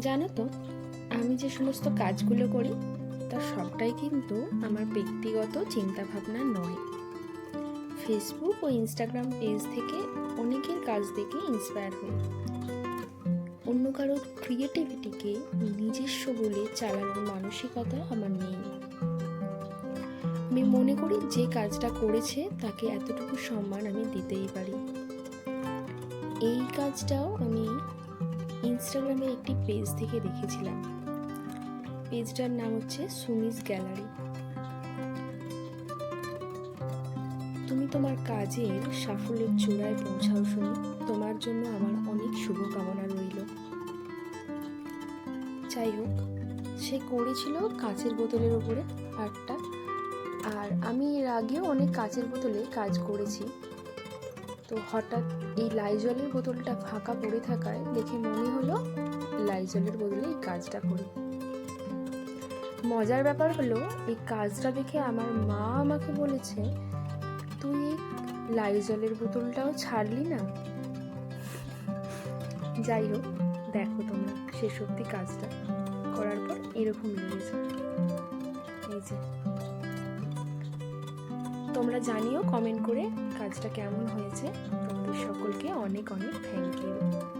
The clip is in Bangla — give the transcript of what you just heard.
জানো তো, আমি যে সমস্ত কাজগুলো করি তার সবটাই কিন্তু আমার ব্যক্তিগত চিন্তাভাবনা নয়। ফেসবুক ও ইনস্টাগ্রাম পেজ থেকে অনেকের কাজ দেখে ইন্সপায়ার হই। অন্য কারোর ক্রিয়েটিভিটিকে নিজস্ব বলে চালানোর মানসিকতা আমার নেই। আমি মনে করি যে কাজটা করেছে তাকে এতটুকু সম্মান আমি দিতেই পারি। এই কাজটাও আমি ইনস্টাগ্রামে একটি পেজ থেকে দেখেছিলাম। পেজটার নাম হচ্ছে সুমিস গ্যালারি। তুমি তোমার কাজের সাফল্যের চূড়ায় পৌঁছাও শুনি। তোমার জন্য আমার অনেক শুভকামনা রইল। যাই হোক, সে করেছিল কাচের বোতলের উপরে আর্টটা। আর আমি এর আগেও অনেক কাচের বোতলে কাজ করেছি। তো হঠাৎ এই লাইজলের বোতলটা ফাঁকা পড়ে থাকায় দেখে মনে হলো লাইজলের বদলে এই কাজটা করি। মজার ব্যাপার হলো, এই কাজটা দেখে আমার মা আমাকে বলেছে, তুই এই লাইজলের বোতলটাও ছাড়লি না। যাই হোক, দেখো তোমরা সে সত্যি কাজটা করার পর এরকম লেগেছে। এই যে তোমরা জানিও কমেন্ট করে কাজটা কেমন হয়েছে। তোমাদের সকলকে অনেক অনেক থ্যাংক ইউ।